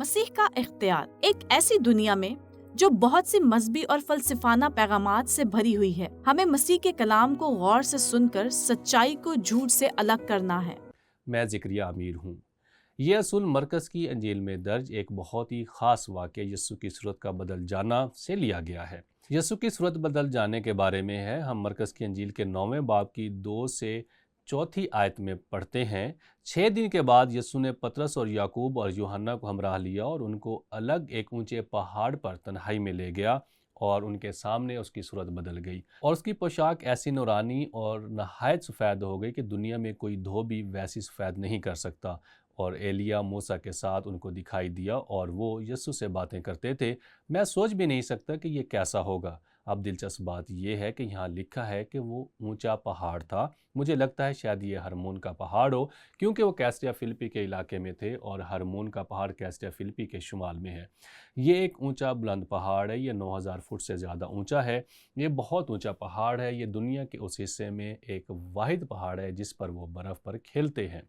مسیح کا اختیار ایک ایسی دنیا میں جو بہت سی مذہبی اور فلسفانہ پیغامات سے بھری ہوئی ہے، ہمیں مسیح کے کلام کو غور سے سن کر سچائی کو جھوٹ سے الگ کرنا ہے۔ میں ذکریہ امیر ہوں۔ یہ اصول مرکز کی انجیل میں درج ایک بہت ہی خاص واقعہ یسوع کی صورت کا بدل جانا سے لیا گیا ہے۔ یسوع کی صورت بدل جانے کے بارے میں ہے، ہم مرکز کی انجیل کے 9ویں باب کی 2 سے 4 آیت میں پڑھتے ہیں۔ 6 دن کے بعد یسوع نے پطرس اور یعقوب اور یوحنا کو ہمراہ لیا اور ان کو الگ ایک اونچے پہاڑ پر تنہائی میں لے گیا، اور ان کے سامنے اس کی صورت بدل گئی، اور اس کی پوشاک ایسی نورانی اور نہایت سفید ہو گئی کہ دنیا میں کوئی دھوبی ویسی سفید نہیں کر سکتا، اور ایلیا موسیٰ کے ساتھ ان کو دکھائی دیا اور وہ یسوع سے باتیں کرتے تھے۔ میں سوچ بھی نہیں سکتا کہ یہ کیسا ہوگا۔ اب دلچسپ بات یہ ہے کہ یہاں لکھا ہے کہ وہ اونچا پہاڑ تھا۔ مجھے لگتا ہے شاید یہ ہرمون کا پہاڑ ہو، کیونکہ وہ کیسریا فلپی کے علاقے میں تھے اور ہرمون کا پہاڑ کیسریا فلپی کے شمال میں ہے۔ یہ ایک اونچا بلند پہاڑ ہے، یہ 9000 فٹ سے زیادہ اونچا ہے۔ یہ بہت اونچا پہاڑ ہے۔ یہ دنیا کے اس حصے میں ایک واحد پہاڑ ہے جس پر وہ برف پر کھیلتے ہیں۔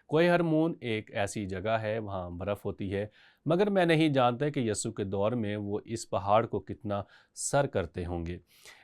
کوہ ہرمون ایک ایسی جگہ ہے، وہاں برف ہوتی ہے، مگر میں نہیں جانتا کہ یسوع کے دور میں وہ اس پہاڑ کو کتنا سر کرتے ہوں گے۔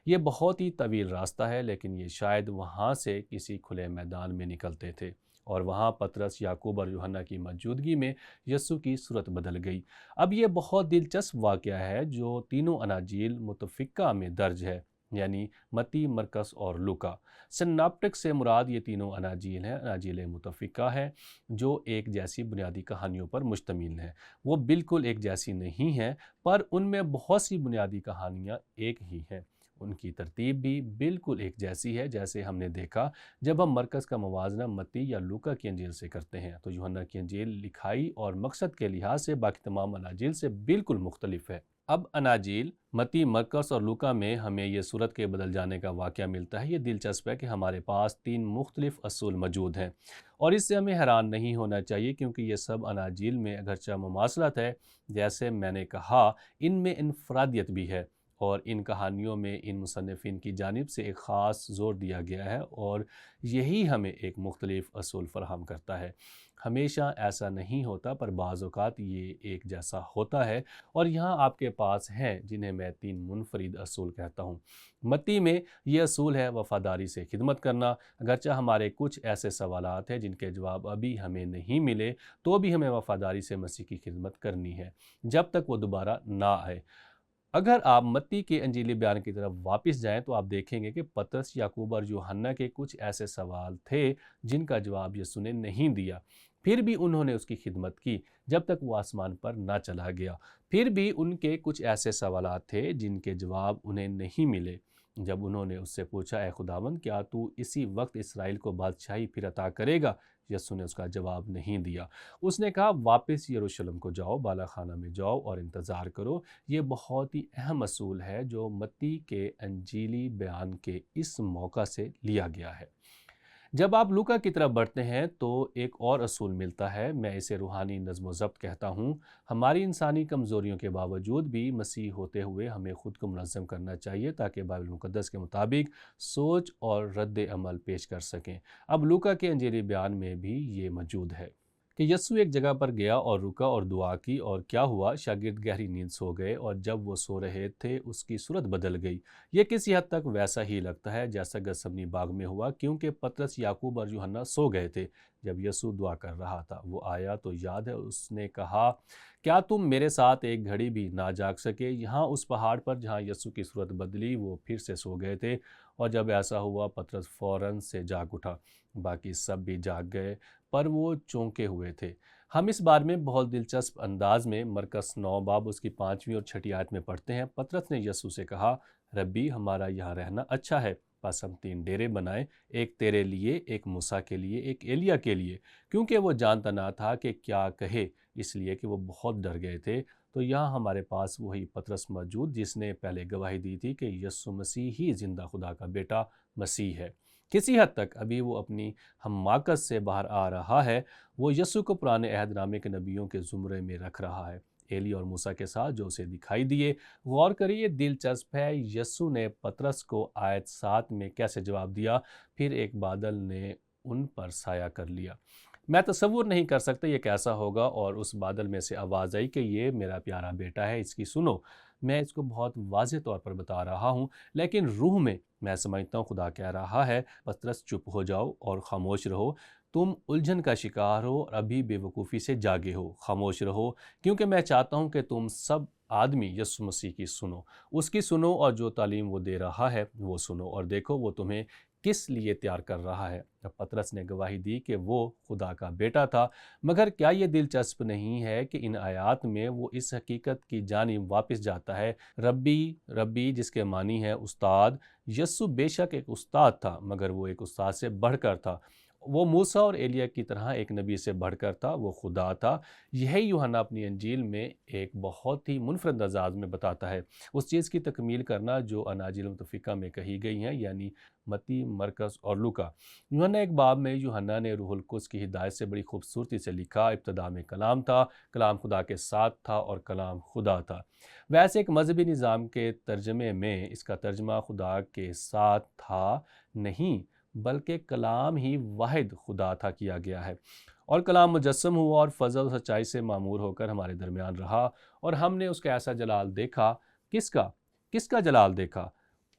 یہ بہت ہی طویل راستہ ہے، لیکن یہ شاید وہاں سے کسی کھلے میدان میں نکلتے تھے، اور وہاں پطرس، یعقوب اور یوحنا کی موجودگی میں یسوع کی صورت بدل گئی۔ اب یہ بہت دلچسپ واقعہ ہے جو تینوں اناجیل متفقہ میں درج ہے، یعنی متی، مرکز اور لوکا۔ سناپٹک سے مراد یہ تینوں اناجیل ہیں، اناجیل متفقہ ہیں، جو ایک جیسی بنیادی کہانیوں پر مشتمل ہیں۔ وہ بالکل ایک جیسی نہیں ہیں، پر ان میں بہت سی بنیادی کہانیاں ایک ہی ہیں۔ ان کی ترتیب بھی بالکل ایک جیسی ہے، جیسے ہم نے دیکھا جب ہم مرکز کا موازنہ متی یا لوکا کی انجیل سے کرتے ہیں تو یوحنا کی انجیل لکھائی اور مقصد کے لحاظ سے باقی تمام اناجیل سے بالکل مختلف ہے۔ اب اناجیل متی، مرکز اور لوکا میں ہمیں یہ صورت کے بدل جانے کا واقعہ ملتا ہے۔ یہ دلچسپ ہے کہ ہمارے پاس 3 مختلف اصول موجود ہیں، اور اس سے ہمیں حیران نہیں ہونا چاہیے، کیونکہ یہ سب اناجیل میں اگرچہ مماثلت ہے، جیسے میں نے کہا ان میں انفرادیت بھی ہے، اور ان کہانیوں میں ان مصنفین کی جانب سے ایک خاص زور دیا گیا ہے، اور یہی ہمیں ایک مختلف اصول فراہم کرتا ہے۔ ہمیشہ ایسا نہیں ہوتا، پر بعض اوقات یہ ایک جیسا ہوتا ہے، اور یہاں آپ کے پاس ہیں جنہیں میں 3 منفرد اصول کہتا ہوں۔ متی میں یہ اصول ہے وفاداری سے خدمت کرنا۔ اگرچہ ہمارے کچھ ایسے سوالات ہیں جن کے جواب ابھی ہمیں نہیں ملے، تو بھی ہمیں وفاداری سے مسیح کی خدمت کرنی ہے جب تک وہ دوبارہ نہ آئے۔ اگر آپ متی کے انجیلی بیان کی طرف واپس جائیں تو آپ دیکھیں گے کہ پطرس، یعقوب اور یوحنا کے کچھ ایسے سوال تھے جن کا جواب یسوع نے نہیں دیا، پھر بھی انہوں نے اس کی خدمت کی جب تک وہ آسمان پر نہ چلا گیا۔ پھر بھی ان کے کچھ ایسے سوالات تھے جن کے جواب انہیں نہیں ملے۔ جب انہوں نے اس سے پوچھا، اے خداوند، کیا تو اسی وقت اسرائیل کو بادشاہی پھر عطا کرے گا؟ یسوع نے اس کا جواب نہیں دیا۔ اس نے کہا، واپس یروشلم کو جاؤ، بالا خانہ میں جاؤ اور انتظار کرو۔ یہ بہت ہی اہم اصول ہے جو متی کے انجیلی بیان کے اس موقع سے لیا گیا ہے۔ جب آپ لوکا کی طرف بڑھتے ہیں تو ایک اور اصول ملتا ہے، میں اسے روحانی نظم و ضبط کہتا ہوں۔ ہماری انسانی کمزوریوں کے باوجود بھی مسیح ہوتے ہوئے ہمیں خود کو منظم کرنا چاہیے تاکہ بائبل مقدس کے مطابق سوچ اور رد عمل پیش کر سکیں۔ اب لوکا کے انجیلی بیان میں بھی یہ موجود ہے کہ یسوع ایک جگہ پر گیا اور رکا اور دعا کی، اور کیا ہوا؟ شاگرد گہری نیند سو گئے، اور جب وہ سو رہے تھے اس کی صورت بدل گئی۔ یہ کسی حد تک ویسا ہی لگتا ہے جیسا گثسمنی باغ میں ہوا، کیونکہ پطرس، یعقوب اور یوحنا سو گئے تھے جب یسوع دعا کر رہا تھا۔ وہ آیا تو یاد ہے اس نے کہا، کیا تم میرے ساتھ ایک گھڑی بھی نہ جاگ سکے؟ یہاں اس پہاڑ پر جہاں یسوع کی صورت بدلی وہ پھر سے سو گئے تھے، اور جب ایسا ہوا پطرس فوراً سے جاگ اٹھا۔ باقی سب بھی جاگ گئے، پر وہ چونکے ہوئے تھے۔ ہم اس بارے میں بہت دلچسپ انداز میں مرکز 9 باب اس کی 5ویں اور 6 آیت میں پڑھتے ہیں۔ پطرس نے یسوع سے کہا، ربی، ہمارا یہاں رہنا اچھا ہے، بس ہم 3 ڈیرے بنائیں، ایک تیرے لیے، ایک موسیٰ کے لیے، ایک ایلیا کے لیے، کیونکہ وہ جانتا نہ تھا کہ کیا کہے، اس لیے کہ وہ بہت ڈر گئے تھے۔ تو یہاں ہمارے پاس وہی پطرس موجود جس نے پہلے گواہی دی تھی کہ یسوع مسیح ہی زندہ خدا کا بیٹا مسیح ہے۔ کسی حد تک ابھی وہ اپنی حماقت سے باہر آ رہا ہے۔ وہ یسوع کو پرانے عہد نامے کے نبیوں کے زمرے میں رکھ رہا ہے، ایلی اور موسیٰ کے ساتھ جو اسے دکھائی دیے۔ غور کریے، دلچسپ ہے یسوع نے پطرس کو آیت 7 میں کیسے جواب دیا، پھر ایک بادل نے ان پر سایہ کر لیا۔ میں تصور نہیں کر سکتا یہ کیسا ہوگا۔ اور اس بادل میں سے آواز آئی کہ یہ میرا پیارا بیٹا ہے، اس کی سنو۔ میں اس کو بہت واضح طور پر بتا رہا ہوں، لیکن روح میں سمجھتا ہوں خدا کہہ رہا ہے پطرس چپ ہو جاؤ اور خاموش رہو، تم الجھن کا شکار ہو اور ابھی بے وقوفی سے جاگے ہو، خاموش رہو، کیونکہ میں چاہتا ہوں کہ تم سب آدمی یسوع مسیح کی سنو، اس کی سنو، اور جو تعلیم وہ دے رہا ہے وہ سنو، اور دیکھو وہ تمہیں کس لیے تیار کر رہا ہے۔ اب پطرس نے گواہی دی کہ وہ خدا کا بیٹا تھا، مگر کیا یہ دلچسپ نہیں ہے کہ ان آیات میں وہ اس حقیقت کی جانب واپس جاتا ہے، ربی ربی، جس کے معنی ہے استاد۔ یسوع بے شک ایک استاد تھا، مگر وہ ایک استاد سے بڑھ کر تھا، وہ موسیٰ اور ایلیاہ کی طرح ایک نبی سے بڑھ کر تھا، وہ خدا تھا۔ یہی یوحنا اپنی انجیل میں ایک بہت ہی منفرد انداز میں بتاتا ہے، اس چیز کی تکمیل کرنا جو اناجیل متفقہ میں کہی گئی ہیں، یعنی متی، مرکز اور لوکا۔ یوحنا ایک باب میں یوحنا نے روح القدس کی ہدایت سے بڑی خوبصورتی سے لکھا، ابتدا میں کلام تھا، کلام خدا کے ساتھ تھا اور کلام خدا تھا۔ ویسے ایک مذہبی نظام کے ترجمے میں اس کا ترجمہ خدا کے ساتھ تھا نہیں، بلکہ کلام ہی واحد خدا تھا کیا گیا ہے، اور کلام مجسم ہوا اور فضل و سچائی سے معمور ہو کر ہمارے درمیان رہا، اور ہم نے اس کا ایسا جلال دیکھا۔ کس کا جلال دیکھا؟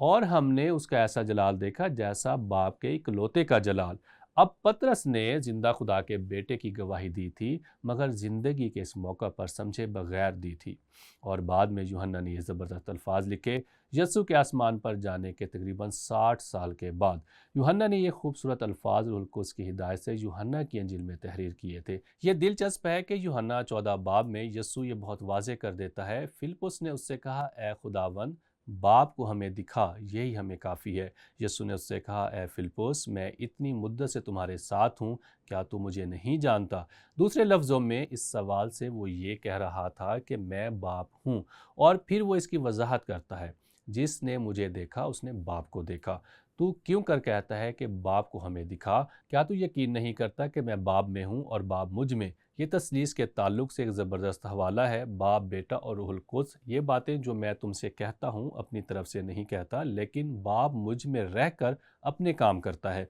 اور ہم نے اس کا ایسا جلال دیکھا جیسا باپ کے اکلوتے کا جلال۔ اب پطرس نے زندہ خدا کے بیٹے کی گواہی دی تھی، مگر زندگی کے اس موقع پر سمجھے بغیر دی تھی۔ اور بعد میں یوحنا نے یہ زبردست الفاظ لکھے یسوع کے آسمان پر جانے کے تقریباً 60 سال کے بعد۔ یوحنا نے یہ خوبصورت الفاظ روح القدس کی ہدایت سے یوحنا کی انجیل میں تحریر کیے تھے۔ یہ دلچسپ ہے کہ یوحنا 14 باب میں یسوع یہ بہت واضح کر دیتا ہے۔ فلپس نے اس سے کہا، اے خداوند، باپ کو ہمیں دکھا، یہی ہمیں کافی ہے۔ یسوع نے اس سے کہا، اے فلپس، میں اتنی مدت سے تمہارے ساتھ ہوں، کیا تو مجھے نہیں جانتا؟ دوسرے لفظوں میں اس سوال سے وہ یہ کہہ رہا تھا کہ میں باپ ہوں، اور پھر وہ اس کی وضاحت کرتا ہے، جس نے مجھے دیکھا اس نے باپ کو دیکھا۔ تو کیوں کر کہتا ہے کہ باپ کو ہمیں دکھا؟ کیا تو یقین نہیں کرتا کہ میں باپ میں ہوں اور باپ مجھ میں؟ یہ تثلیث کے تعلق سے ایک زبردست حوالہ ہے۔ باپ، بیٹا اور روح القدس، یہ باتیں جو میں تم سے کہتا ہوں اپنی طرف سے نہیں کہتا، لیکن باپ مجھ میں رہ کر اپنے کام کرتا ہے۔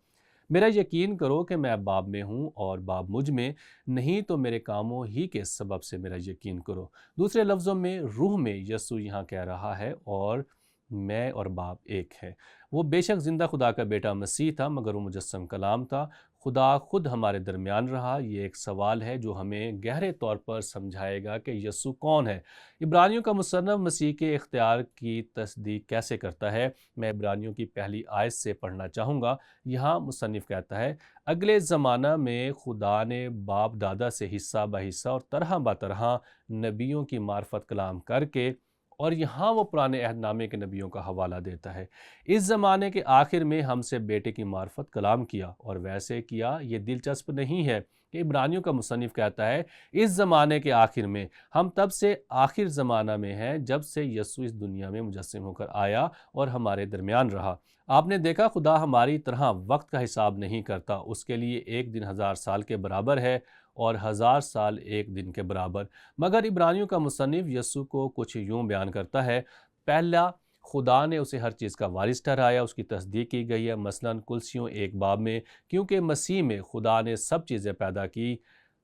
میرا یقین کرو کہ میں باپ میں ہوں اور باپ مجھ میں، نہیں تو میرے کاموں ہی کے سبب سے میرا یقین کرو۔ دوسرے لفظوں میں روح میں یسوع یہاں کہہ رہا ہے، اور میں اور باپ ایک ہے۔ وہ بے شک زندہ خدا کا بیٹا مسیح تھا، مگر وہ مجسم کلام تھا، خدا خود ہمارے درمیان رہا۔ یہ ایک سوال ہے جو ہمیں گہرے طور پر سمجھائے گا کہ یسوع کون ہے۔ عبرانیوں کا مصنف مسیح کے اختیار کی تصدیق کیسے کرتا ہے؟ میں عبرانیوں کی پہلی آیت سے پڑھنا چاہوں گا۔ یہاں مصنف کہتا ہے، اگلے زمانہ میں خدا نے باپ دادا سے حصہ بہ حصہ اور طرح بہ طرح نبیوں کی معرفت کلام کر کے، اور یہاں وہ پرانے عہد نامے کے نبیوں کا حوالہ دیتا ہے، اس زمانے کے آخر میں ہم سے بیٹے کی معرفت کلام کیا، اور ویسے کیا۔ یہ دلچسپ نہیں ہے کہ عبرانیوں کا مصنف کہتا ہے اس زمانے کے آخر میں، ہم تب سے آخر زمانہ میں ہیں جب سے یسوع اس دنیا میں مجسم ہو کر آیا اور ہمارے درمیان رہا۔ آپ نے دیکھا خدا ہماری طرح وقت کا حساب نہیں کرتا، اس کے لیے ایک دن 1000 سال کے برابر ہے اور 1000 سال ایک دن کے برابر۔ مگر عبرانیوں کا مصنف یسوع کو کچھ یوں بیان کرتا ہے، پہلا، خدا نے اسے ہر چیز کا وارث ٹھہرایا، اس کی تصدیق کی گئی ہے، مثلاً کلسیوں 1 باب میں، کیونکہ مسیح میں خدا نے سب چیزیں پیدا کی۔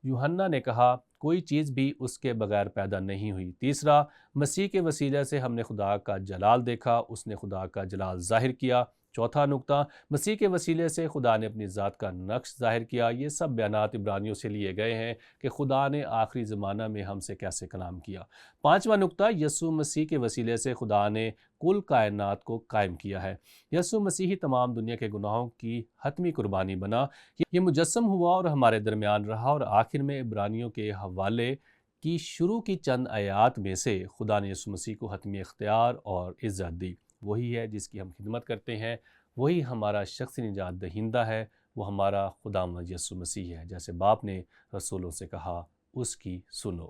یوحنا نے کہا، کوئی چیز بھی اس کے بغیر پیدا نہیں ہوئی۔ تیسرا، مسیح کے وسیلے سے ہم نے خدا کا جلال دیکھا، اس نے خدا کا جلال ظاہر کیا۔ چوتھا نقطہ، مسیح کے وسیلے سے خدا نے اپنی ذات کا نقش ظاہر کیا۔ یہ سب بیانات عبرانیوں سے لیے گئے ہیں کہ خدا نے آخری زمانہ میں ہم سے کیسے کلام کیا۔ پانچواں نقطہ، یسوع مسیح کے وسیلے سے خدا نے کل کائنات کو قائم کیا ہے۔ یسوع مسیح ہی تمام دنیا کے گناہوں کی حتمی قربانی بنا، یہ مجسم ہوا اور ہمارے درمیان رہا، اور آخر میں عبرانیوں کے حوالے کی شروع کی چند آیات میں سے خدا نے یسوع مسیح کو حتمی اختیار اور عزت دی۔ وہی ہے جس کی ہم خدمت کرتے ہیں، وہی ہمارا شخصی نجات دہندہ ہے، وہ ہمارا خداوند یسوع مسیح ہے۔ جیسے باپ نے رسولوں سے کہا، اس کی سنو۔